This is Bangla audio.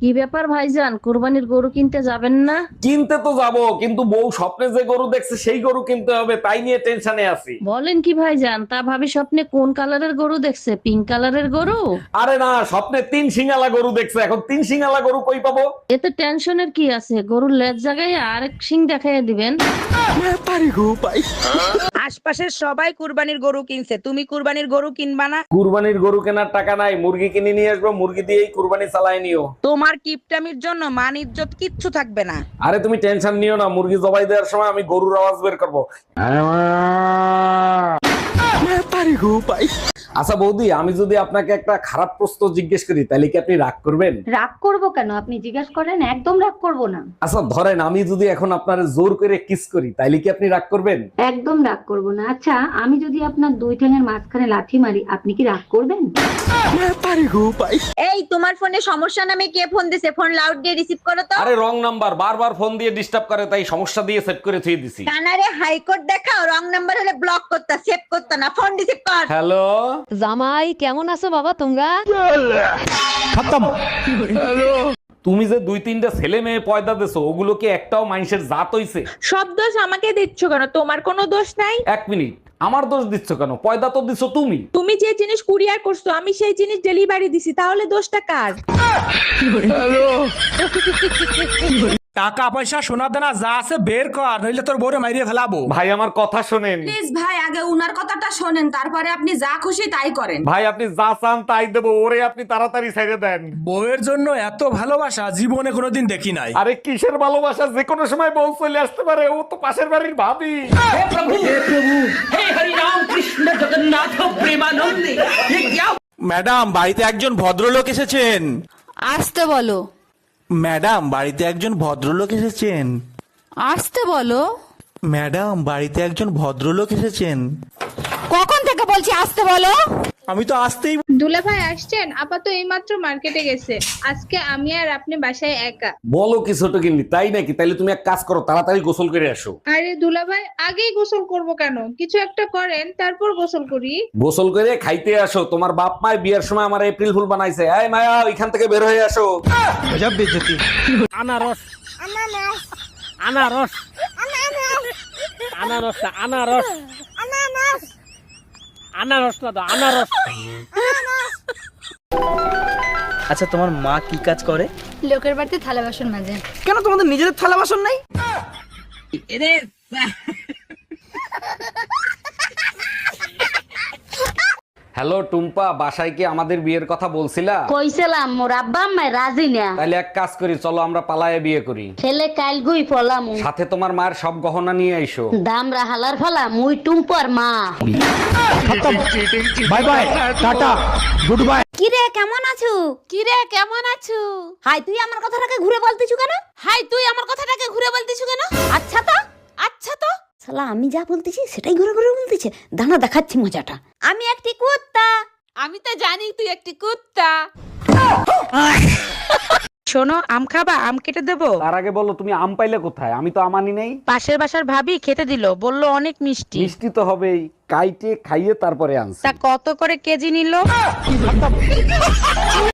কি ব্যাপার ভাইজান, কুরবানির গরু কিনতে যাবেন না? কিনতে তো যাবো, কিন্তু বউ স্বপ্নে যে গরু দেখছে সেই গরু কিনতে হবে, তাই নিয়ে টেনশনে আছি। বলেন কি ভাইজান, তা ভাবি স্বপ্নে কোন কালারের গরু দেখছে? পিঙ্ক কালারের গরু? আরে না, স্বপ্নে 3 সিঙ্গালা গরু দেখছে। এখন 3 সিঙ্গালা গরু কই পাবো? এতে টেনশনের কি আছে? গরুর লেজ জায়গায় আরেক শিং দেখাইয়া দিবেন। আশপাশের সবাই কুরবানির গরু কিনছে, তুমি কুরবানির গরু কিনবা না? কুরবানির গরু কেনার টাকা নাই, মুরগি কিনে নিয়ে আসবো, মুরগি দিয়েই কুরবানি চালায় নিও। তোমার কিপটামির জন্য মান ইজ্জত কিচ্ছু থাকবে না। আরে তুমি টেনশন নিও না, মুরগি জবাই দেওয়ার সময় আমি গরুর আওয়াজ বের করবো। আচ্ছা বৌদি, আমি যদি আপনাকে একটা খারাপ প্রশ্ন জিজ্ঞেস করি তাহলে কি আপনি রাগ করবেন? রাগ করব কেন? আপনি জিজ্ঞাসা করেন, একদম রাগ করব না। আচ্ছা ধরেন আমি যদি এখন আপনার জোর করে কিস করি তাহলে কি আপনি রাগ করবেন? একদম রাগ করব না। আচ্ছা, আমি যদি আপনার দুই ঠ্যাঙের মাঝখানে লাথি মারি, আপনি কি রাগ করবেন? এই তোমার ফোনে সমস্যা নামে কে ফোন দিছে? ফোন লাউড দিয়ে রিসিভ করো তো। আরে রং নাম্বার, বারবার ফোন দিয়ে ডিস্টার্ব করে, তাই সমস্যা দিয়ে সেট করে থুয়ে দিছি। কানারে হাইকোর্ট দেখাও, রং নাম্বার হলে ব্লক করতা, সেভ করতা না, ফোন রিসিভ কর। হ্যালো, জামাই কেমন আছো বাবা তোমরা? তুমি যে 2-3টা ছেলে মেয়ে পয়দা দেছো, ওগুলো কি একটাও মানুষের জাত হইছে? সব দোষ আমাকে দিচ্ছ কেন? তোমার কোনো দোষ নাই। 1 মিনিট, আমার দোষ দিচ্ছ কেন? পয়দা তো দিছো তুমি। তুমি যে জিনিস কুরিয়ার করছো আমি সেই জিনিস ডেলিভারি দিছি, তাহলে দোষটা কার? টাকা পয়সা সোনা দানা যা আছে বের কর, নইলে তোর বউরে মাইরিয়ে ফেলাবো। ভাই আমার কথা শোনেন। প্লিজ ভাই, আগে উনার কথাটা শোনেন, তারপরে আপনি যা খুশি তাই করেন। ভাই আপনি যা চান তাই দেবো, ওরে আপনি তাড়াতাড়ি ছেড়ে দেন। বউয়ের জন্য এত ভালোবাসা জীবনে কোনোদিন দেখি নাই। আরে কিসের ভালোবাসা, যে কোনো সময় বউ চলে আসতে পারে, ও তো পাশের বাড়ির ভাবি। ম্যাডাম, বাড়িতে একজন ভদ্রলোক এসেছেন। আসতে বলো। ম্যাডাম, বাড়িতে একজন ভদ্রলোক এসেছেন। আসতে বলো। ম্যাডাম, বাড়িতে একজন ভদ্রলোক এসেছেন। কখন থেকে বলছি আসতে বলো? আমি তো আসতেই। দুলা ভাই আসছেন? আপাতত এইমাত্র মার্কেটে গেছে। আজকে আমি আর আপনি বাসায় একা। বলো কি ছোট কিন্নি, তাই নাকি? তাইলে তুমি এক কাজ করো, তাড়াতাড়ি গোসল করে আসো। আরে দুলা ভাই, আগেই গোসল করব কেন? কিছু একটা করেন, তারপর গোসল করি। গোসল করে খাইতে আসো। তোমার বাপ মায়ের বিয়ের সময় আমার এপ্রিল ফুল বানাইছে। এই মায়া, এখান থেকে বের হয়ে আসো। আনারস আনারস আনারস আনারস আনারস না তো আনারস। আচ্ছা, তোমার মা কি কাজ করে? লোকের বাড়িতে থালা বাসন মাজে। কেন তোমাদের নিজেদের থালা বাসন নাই? হ্যালো টুম্পা, বাসায় কি আমাদের বিয়ের কথা বলছিলা? কইছিলাম, মোর আব্বা আম্মায় রাজি না। তাইলে এক কাজ করি, চলো আমরা পালায়ে বিয়ে করি। ছেলে কাল গুই ফলাম, সাথে তোমার মায়ের সব গহনা নিয়ে আইসো। দামরা হালার ফলা, মুই টুম্পর মা। Bye bye, tata, good bye. কিরে কেমন আছো? কিরে কেমন আছো? হাই, তুই আমার কথাটাকে ঘুরে বলতেছু কেন? হাই, তুই আমার কথাটাকে ঘুরে বলতিস কেন? আচ্ছা তো, আচ্ছা তো। শালা আমি যা বলতেছি সেটাই ঘুরে ঘুরে বলতেছে। দাঁড়া দেখাচ্ছি মজাটা। আমি একটি কুত্তা। আমি তো জানি তুই একটি কুত্তা। শোনো, আম খাবা? আম কেটে দেবো? তার আগে বলো, তুমি আম পাইলে কোথায়? আমি তো আমানি নেই। পাশের বাসার ভাবি খেতে দিল, বললো অনেক মিষ্টি। মিষ্টি তো হবেই, কাইটে খাইয়ে তারপরে আনছি। তা কত করে কেজি নিল?